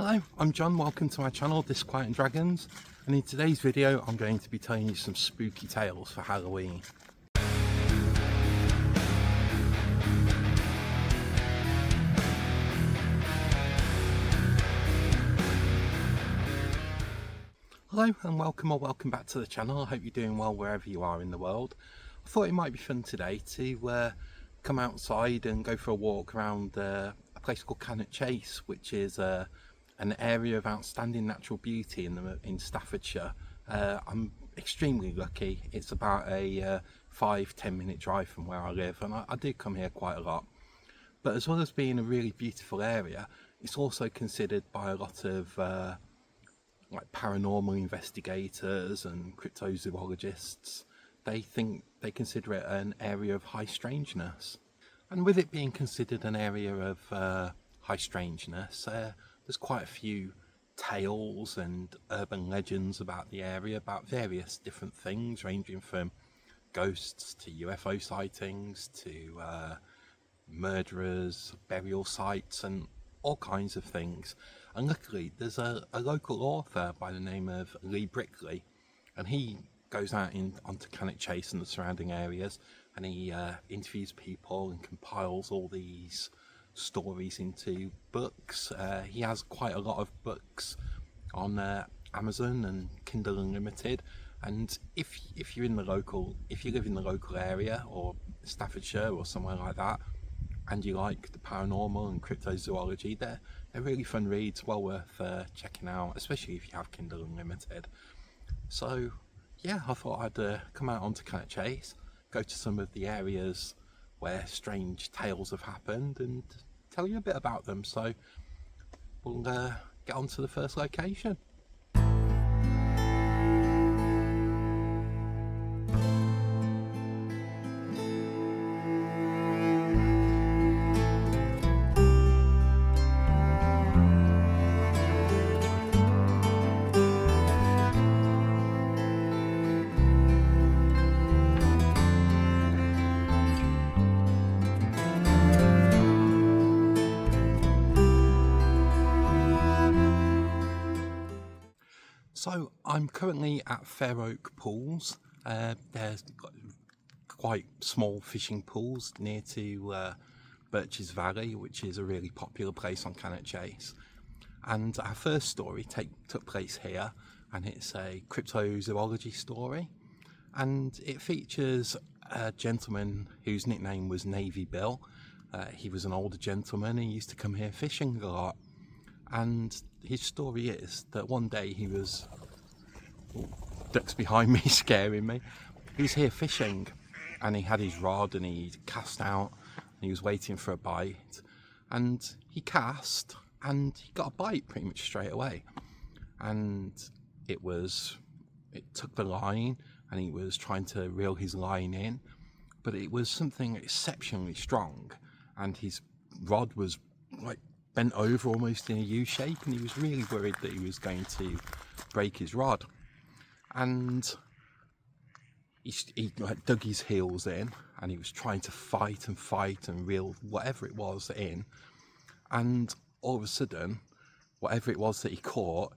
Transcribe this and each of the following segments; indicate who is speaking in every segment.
Speaker 1: Hello, I'm John, welcome to my channel, Disquieting Dragons, and in today's video I'm going to be telling you some spooky tales for Halloween. Hello and welcome back to the channel. I hope you're doing well wherever you are in the world. I thought it might be fun today to come outside and go for a walk around a place called Cannock Chase, which is an area of outstanding natural beauty in Staffordshire. I'm extremely lucky. It's about a 5-10 minute drive from where I live, and I do come here quite a lot. But as well as being a really beautiful area, it's also considered by a lot of like paranormal investigators and cryptozoologists. They consider it an area of high strangeness. And with it being considered an area of high strangeness, there's quite a few tales and urban legends about the area, about various different things, ranging from ghosts to UFO sightings to murderers, burial sites, and all kinds of things. And luckily there's a local author by the name of Lee Brickley, and he goes out onto Cannock Chase and the surrounding areas, and he interviews people and compiles all these stories into books. He has quite a lot of books on Amazon and Kindle Unlimited, and if you live in the local area or Staffordshire or somewhere like that, and you like the paranormal and cryptozoology, they're really fun reads, well worth checking out, especially if you have Kindle Unlimited. So yeah, I thought I'd come out onto Cannock Chase, go to some of the areas where strange tales have happened, and tell you a bit about them. So we'll get on to the first location. So I'm currently at Fair Oak Pools. There's quite small fishing pools near to Birches Valley, which is a really popular place on Cannock Chase. And our first story took place here, and it's a cryptozoology story. And it features a gentleman whose nickname was Navy Bill. He was an older gentleman, he used to come here fishing a lot. And his story is that one day he was, ducks behind me scaring me, he was here fishing, and he had his rod and he cast out and he was waiting for a bite, and he cast and he got a bite pretty much straight away. And it took the line, and he was trying to reel his line in, but it was something exceptionally strong, and his rod was like bent over almost in a U shape, and he was really worried that he was going to break his rod. And he like dug his heels in, and he was trying to fight and reel whatever it was in, and all of a sudden whatever it was that he caught,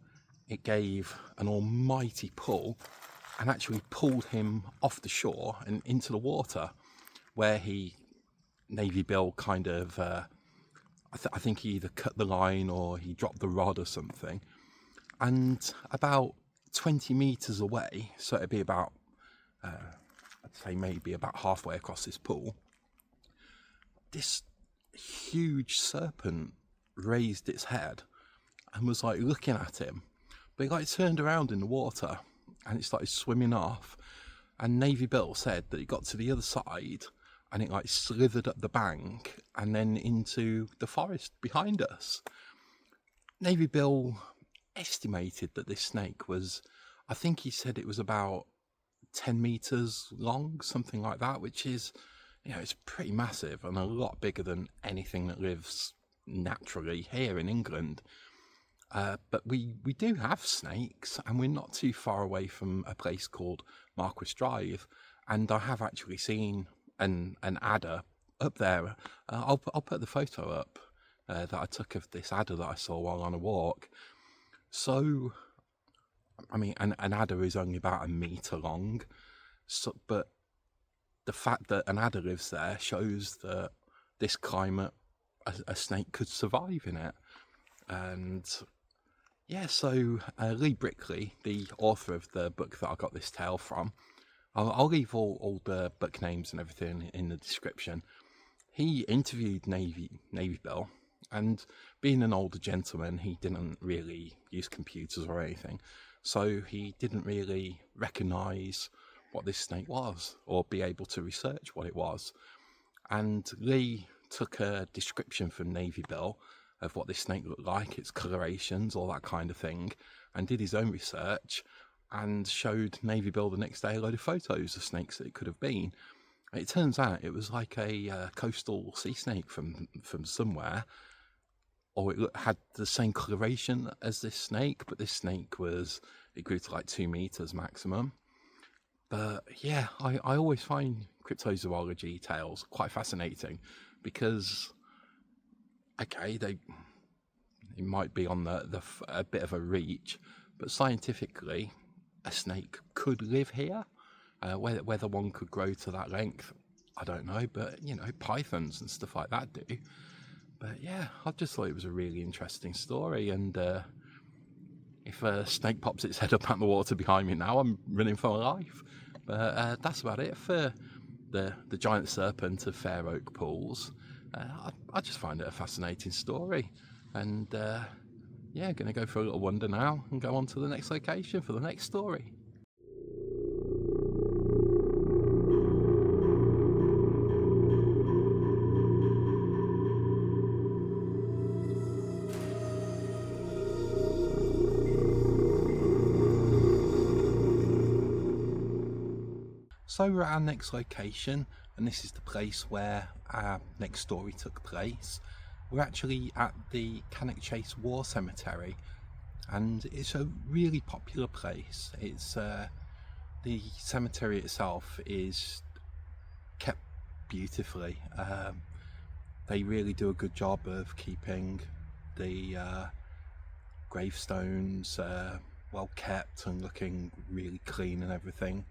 Speaker 1: it gave an almighty pull and actually pulled him off the shore and into the water, where Navy Bill kind of I think he either cut the line or he dropped the rod or something. And about 20 meters away, so it'd be about I'd say maybe about halfway across this pool, this huge serpent raised its head and was like looking at him, but it like turned around in the water and it started swimming off. And Navy Bill said that it got to the other side and it like slithered up the bank and then into the forest behind us. Navy Bill estimated that this snake was, I think he said it was about 10 meters long, something like that, which is, it's pretty massive and a lot bigger than anything that lives naturally here in England. But we do have snakes, and we're not too far away from a place called Marquis Drive, and I have actually seen an adder up there. I'll put the photo up that I took of this adder that I saw while on a walk. So, I mean, an adder is only about 1 metre long, so, but the fact that an adder lives there shows that this climate, a snake could survive in it. And yeah, so Lee Brickley, the author of the book that I got this tale from, I'll leave all the book names and everything in the description. He interviewed Navy Bill, and being an older gentleman, he didn't really use computers or anything, so he didn't really recognise what this snake was or be able to research what it was. And Lee took a description from Navy Bill of what this snake looked like, its colorations, all that kind of thing, and did his own research and showed Navy Bill the next day a load of photos of snakes that it could have been. It turns out it was like a coastal sea snake from somewhere, or it had the same coloration as this snake, but this snake it grew to like 2 meters maximum. But yeah, I always find cryptozoology tales quite fascinating because, okay, it might be on a bit of a reach, but scientifically, a snake could live here. Whether one could grow to that length, I don't know, but pythons and stuff like that do. But yeah, I just thought it was a really interesting story, and if a snake pops its head up out the water behind me now, I'm running for my life. But that's about it for the giant serpent of Fair Oak Pools. I just find it a fascinating story, and yeah, going to go for a little wander now and go on to the next location for the next story. So we're at our next location, and this is the place where our next story took place. We're actually at the Cannock Chase War Cemetery, and it's a really popular place. It's the cemetery itself is kept beautifully. They really do a good job of keeping the gravestones well kept and looking really clean and everything.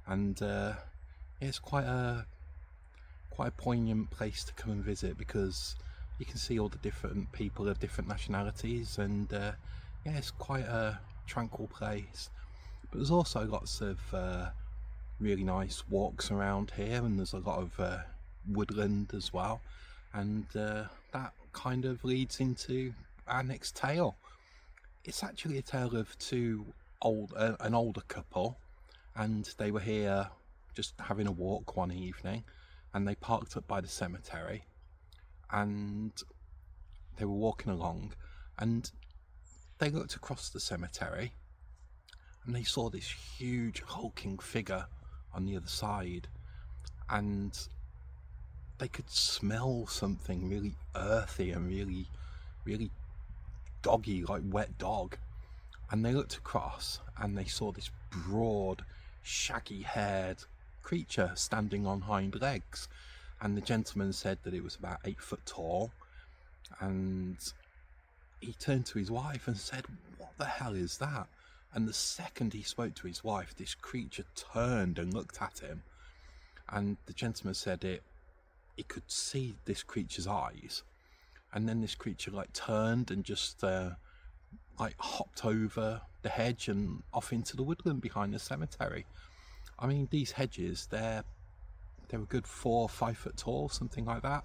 Speaker 1: And it's quite a poignant place to come and visit because you can see all the different people of different nationalities, and yeah, it's quite a tranquil place. But there's also lots of really nice walks around here, and there's a lot of woodland as well, and that kind of leads into our next tale. It's actually a tale of an older couple, and they were here just having a walk one evening, and they parked up by the cemetery, and they were walking along, and they looked across the cemetery, and they saw this huge hulking figure on the other side, and they could smell something really earthy and really, really doggy, like wet dog. And they looked across, and they saw this broad, shaggy-haired creature standing on hind legs, and the gentleman said that it was about 8 foot tall, and he turned to his wife and said, "What the hell is that?" And the second he spoke to his wife, this creature turned and looked at him, and the gentleman said he could see this creature's eyes, and then this creature turned and just hopped over the hedge and off into the woodland behind the cemetery. I mean, these hedges, they were good 4 or 5 foot tall, something like that.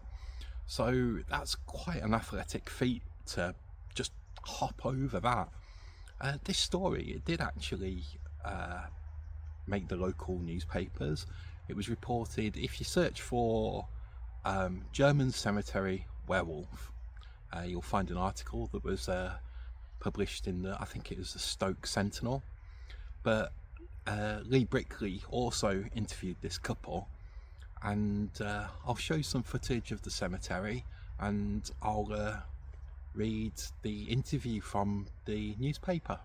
Speaker 1: So that's quite an athletic feat to just hop over that. This story, it did actually make the local newspapers. It was reported, if you search for German cemetery werewolf, you'll find an article that was published in I think it was the Stoke Sentinel. But Lee Brickley also interviewed this couple, and I'll show you some footage of the cemetery, and I'll read the interview from the newspaper.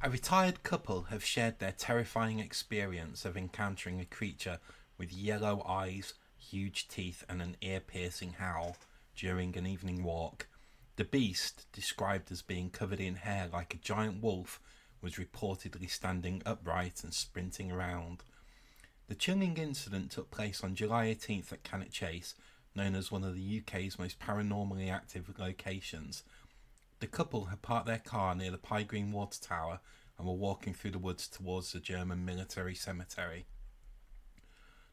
Speaker 1: A retired couple have shared their terrifying experience of encountering a creature with yellow eyes, huge teeth, and an ear-piercing howl during an evening walk. The beast, described as being covered in hair like a giant wolf, was reportedly standing upright and sprinting around. The chilling incident took place on July 18th at Cannock Chase, known as one of the UK's most paranormally active locations. The couple had parked their car near the Pye Green Water Tower and were walking through the woods towards the German military cemetery.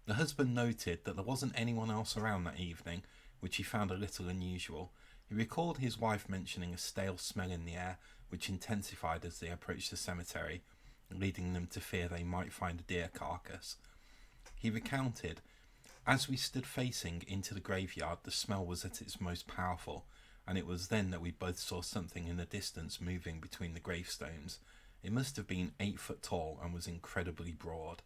Speaker 1: The husband noted that there wasn't anyone else around that evening, which he found a little unusual. He recalled his wife mentioning a stale smell in the air, which intensified as they approached the cemetery, leading them to fear they might find a deer carcass. He recounted, "As we stood facing into the graveyard, the smell was at its most powerful, and it was then that we both saw something in the distance moving between the gravestones. It must have been 8 foot tall and was incredibly broad.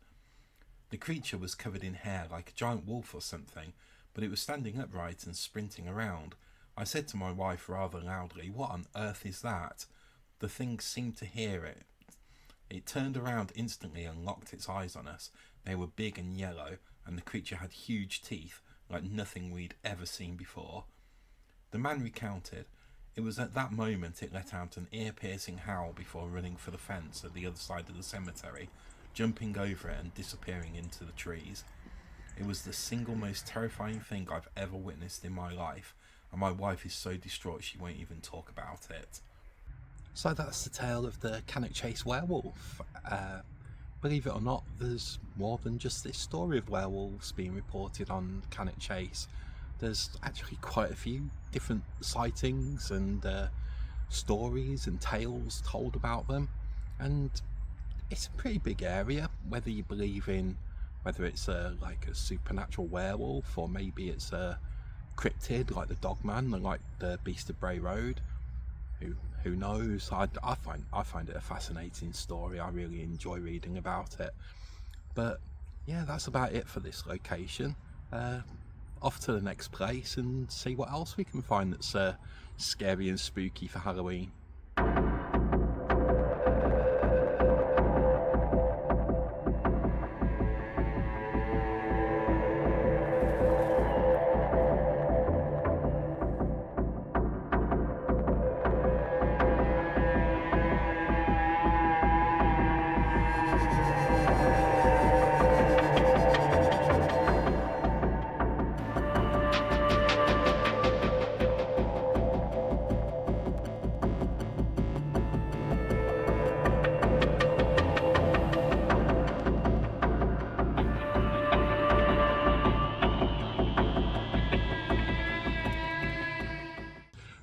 Speaker 1: The creature was covered in hair like a giant wolf or something, but it was standing upright and sprinting around. I said to my wife rather loudly, 'What on earth is that?' The thing seemed to hear it. It turned around instantly and locked its eyes on us. They were big and yellow, and the creature had huge teeth, like nothing we'd ever seen before." The man recounted, "It was at that moment it let out an ear-piercing howl before running for the fence at the other side of the cemetery, jumping over it and disappearing into the trees. It was the single most terrifying thing I've ever witnessed in my life, and my wife is so distraught she won't even talk about it." So that's the tale of the Cannock Chase werewolf. Believe it or not, there's more than just this story of werewolves being reported on Cannock Chase. There's actually quite a few different sightings and stories and tales told about them, and it's a pretty big area. Whether you believe in whether it's like a supernatural werewolf, or maybe it's a cryptid like the Dogman or like the Beast of Bray Road, who knows? I find it a fascinating story. I really enjoy reading about it. But yeah, that's about it for this location. Off to the next place and see what else we can find that's scary and spooky for Halloween.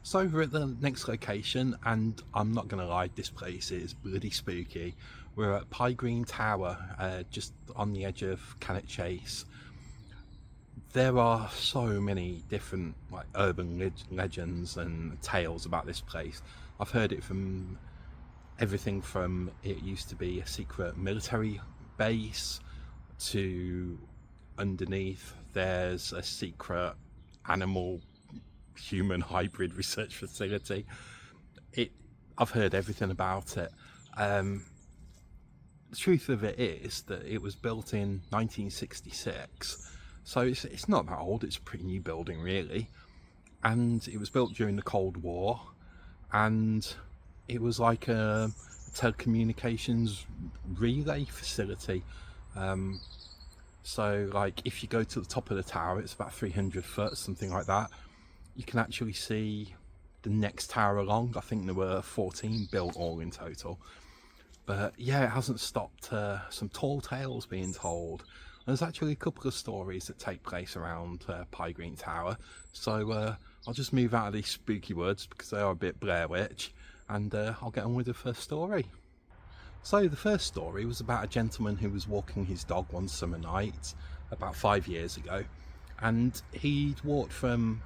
Speaker 1: So we're at the next location, and I'm not going to lie, this place is bloody spooky. We're at Pye Green Tower, just on the edge of Cannock Chase. There are so many different like urban legends and tales about this place. I've heard it from everything from it used to be a secret military base to underneath there's a secret animal human hybrid research facility. I've heard everything about it. The truth of it is that it was built in 1966, so it's not that old. It's a pretty new building really, and it was built during the Cold War, and it was like a telecommunications relay facility. So like if you go to the top of the tower, it's about 300 foot, something like that. You can actually see the next tower along. I think there were 14 built all in total. But yeah, it hasn't stopped some tall tales being told. There's actually a couple of stories that take place around Pye Green Tower. So I'll just move out of these spooky woods because they are a bit Blair Witch, and I'll get on with the first story. So the first story was about a gentleman who was walking his dog one summer night about 5 years ago, and he'd walked from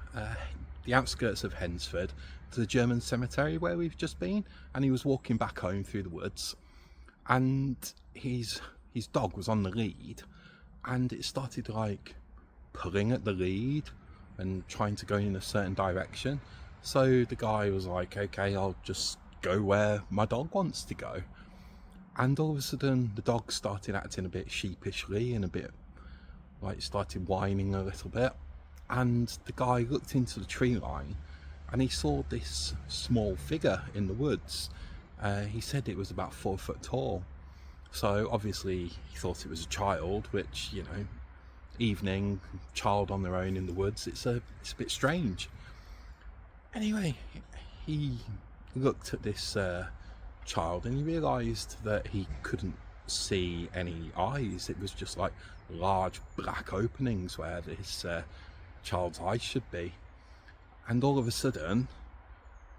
Speaker 1: the outskirts of Hensford to the German cemetery where we've just been, and he was walking back home through the woods, and his dog was on the lead, and it started like pulling at the lead and trying to go in a certain direction. So the guy was like, okay, I'll just go where my dog wants to go. And all of a sudden the dog started acting a bit sheepishly and a bit like started whining a little bit, and the guy looked into the tree line and he saw this small figure in the woods. He said it was about 4 foot tall. So obviously he thought it was a child, which, you know, evening, child on their own in the woods, it's a bit strange. Anyway, he looked at this child and he realised that he couldn't see any eyes. It was just like large black openings where this child's eyes should be. And all of a sudden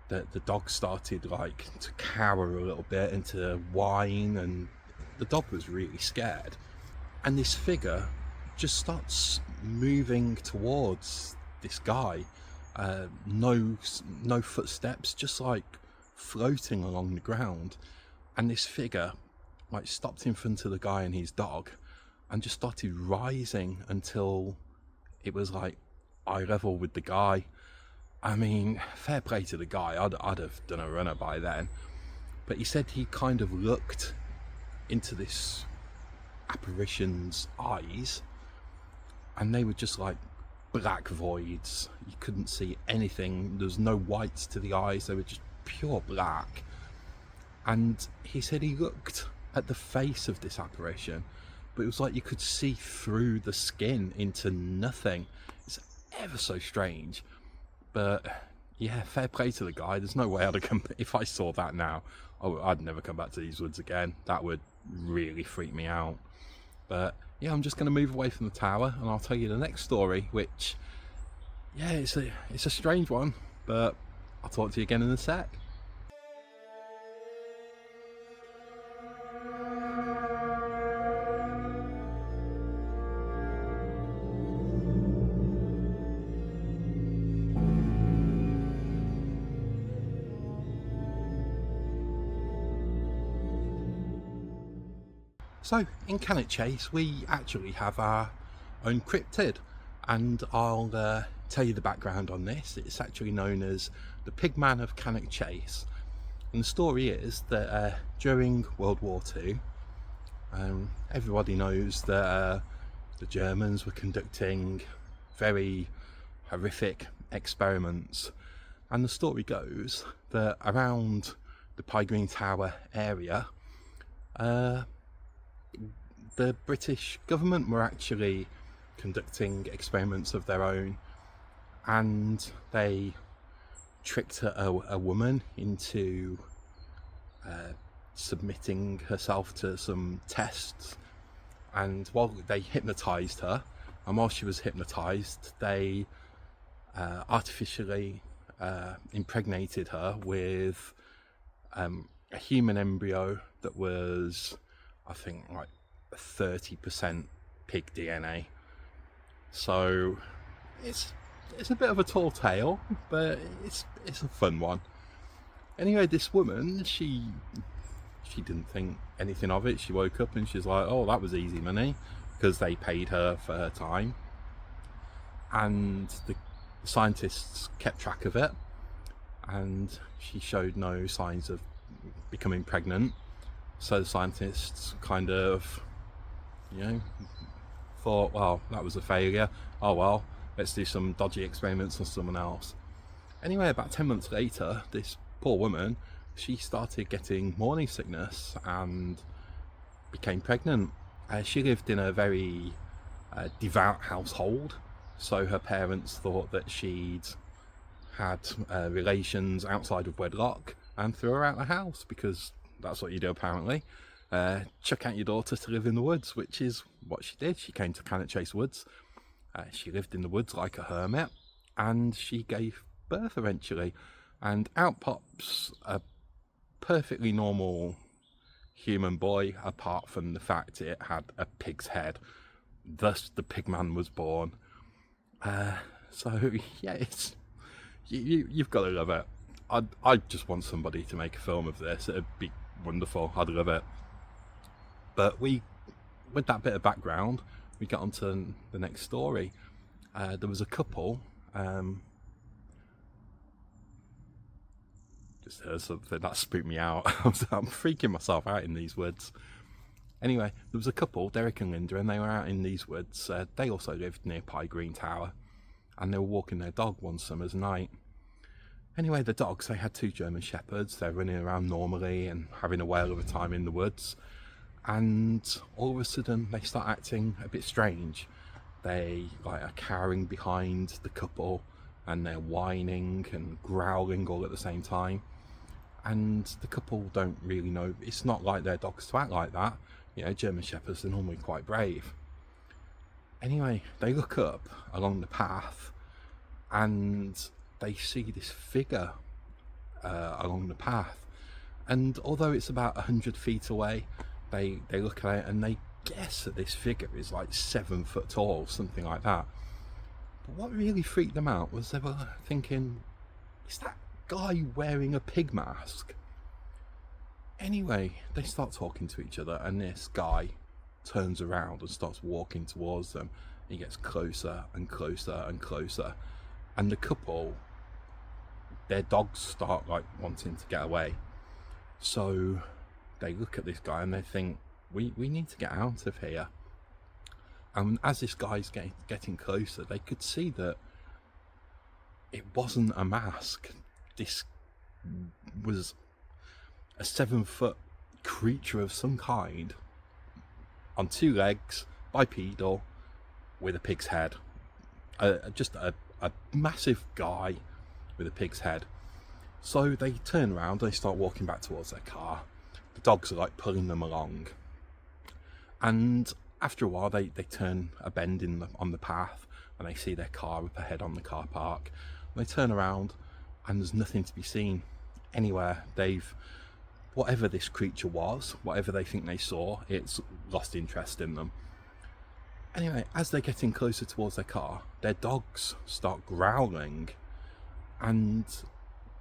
Speaker 1: the dog started like to cower a little bit and to whine, and the dog was really scared. And this figure just starts moving towards this guy. No footsteps, just like floating along the ground. And this figure like stopped in front of the guy and his dog and just started rising until it was like eye level with the guy. I mean, fair play to the guy. I'd have done a runner by then. But he said he kind of looked into this apparition's eyes and they were just like black voids. You couldn't see anything. There was no whites to the eyes. They were just pure black. And he said he looked at the face of this apparition, but it was like you could see through the skin into nothing. It's ever so strange. But yeah, fair play to the guy. There's no way I'd have come. If I saw that now, I'd never come back to these woods again. That would really freak me out. But yeah, I'm just going to move away from the tower and I'll tell you the next story, which, yeah, it's a strange one, but I'll talk to you again in a sec. So, in Cannock Chase, we actually have our own cryptid, and I'll tell you the background on this. It's actually known as the Pigman of Cannock Chase, and the story is that during World War II, everybody knows that the Germans were conducting very horrific experiments, and the story goes that around the Pie Green Tower area, the British government were actually conducting experiments of their own, and they tricked a woman into submitting herself to some tests, and while they hypnotized her, and while she was hypnotized, they artificially impregnated her with a human embryo that was, I think, like 30% pig DNA. So it's a bit of a tall tale, but it's a fun one. Anyway, this woman, she didn't think anything of it. She woke up and she's like, oh, that was easy money, because they paid her for her time. And the scientists kept track of it, and she showed no signs of becoming pregnant. So the scientists kind of, you know, thought, well, that was a failure. Oh well, let's do some dodgy experiments on someone else. Anyway, about 10 months later, this poor woman, she started getting morning sickness and became pregnant. She lived in a very devout household, so her parents thought that she'd had relations outside of wedlock and threw her out of the house, because that's what you do apparently. Chuck out your daughter to live in the woods, which is what she did. She came to Cannock Chase Woods. She lived in the woods like a hermit, and she gave birth eventually. And out pops a perfectly normal human boy, apart from the fact it had a pig's head. Thus, the Pigman was born. So yeah, it's you've got to love it. I just want somebody to make a film of this. It'd be wonderful. I'd love it. But with that bit of background, we get on to the next story. There was a couple. Just heard something that spooked me out. I'm freaking myself out in these woods. Anyway, there was a couple, Derek and Linda, and they were out in these woods. They also lived near Pie Green Tower. and they were walking their dog one summer's night. Anyway, the dogs, they had 2 German Shepherds. They're running around normally and having a whale of a time in the woods. And all of a sudden, they start acting a bit strange. They are cowering behind the couple, and they're whining and growling all at the same time. And the couple don't really know. It's not like their dogs to act like that. German Shepherds are normally quite brave. Anyway, they look up along the path, and they see this figure along the path. And although it's about 100 feet away, they look at it and they guess that this figure is like 7 foot tall, something like that. But what really freaked them out was they were thinking, is that guy wearing a pig mask? Anyway, they start talking to each other, and this guy turns around and starts walking towards them. He gets closer and closer and closer, and the couple, their dogs start wanting to get away. So they look at this guy and they think, we need to get out of here. And as this guy's getting closer, they could see that it wasn't a mask. This was a 7 foot creature of some kind, on 2 legs, bipedal, with a pig's head. Just a massive guy with a pig's head. So they turn around, they start walking back towards their car. The dogs are pulling them along. And after a while, they turn a bend on the path, and they see their car up ahead on the car park. They turn around, and there's nothing to be seen anywhere. Whatever this creature was, whatever they think they saw, it's lost interest in them. Anyway, as they're getting closer towards their car, their dogs start growling, and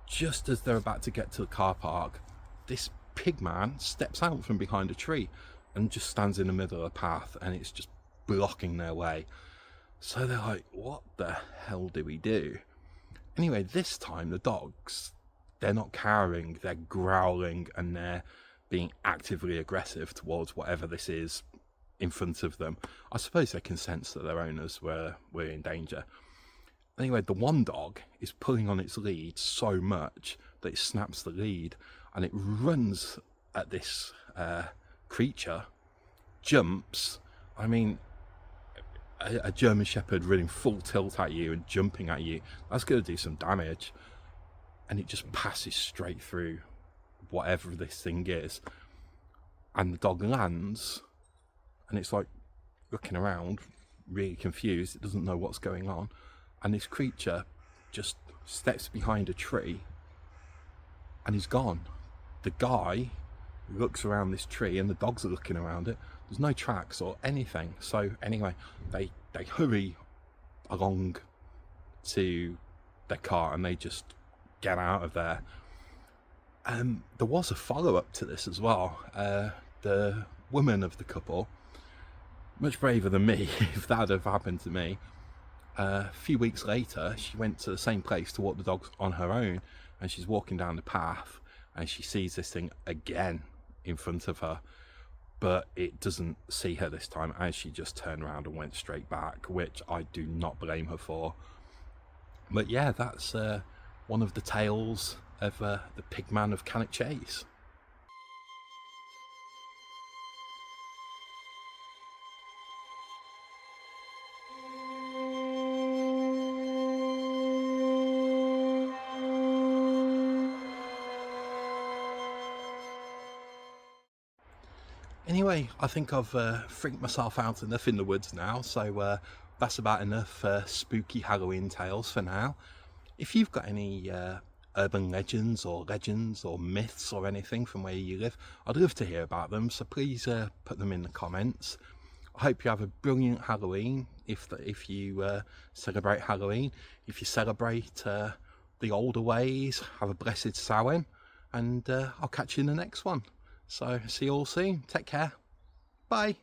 Speaker 1: just as they're about to get to the car park, this pig man steps out from behind a tree and just stands in the middle of the path, and it's just blocking their way. So they're like, what the hell do we do? Anyway, this time the dogs, they're not cowering, they're growling, and they're being actively aggressive towards whatever this is in front of them. I suppose they can sense that their owners were in danger. Anyway, the one dog is pulling on its lead so much that it snaps the lead, and it runs at this creature, jumps. I mean, a German Shepherd running full tilt at you and jumping at you, that's going to do some damage. And it just passes straight through whatever this thing is. And the dog lands, and it's looking around, really confused. It doesn't know what's going on. And this creature just steps behind a tree and is gone. The guy looks around this tree, and the dogs are looking around it. There's no tracks or anything. So anyway, they hurry along to their car, and they just get out of there. There was a follow-up to this as well. The woman of the couple, much braver than me, if that had happened to me, a few weeks later, she went to the same place to walk the dogs on her own, and she's walking down the path, and she sees this thing again in front of her, but it doesn't see her this time, as she just turned around and went straight back, which I do not blame her for. But yeah, that's one of the tales of the Pigman of Cannock Chase. Anyway, I think I've freaked myself out enough in the woods now, so that's about enough spooky Halloween tales for now. If you've got any urban legends or myths or anything from where you live, I'd love to hear about them, so please put them in the comments. I hope you have a brilliant Halloween if you celebrate Halloween. If you celebrate the older ways, have a blessed Samhain, and I'll catch you in the next one. So see you all soon. Take care. Bye.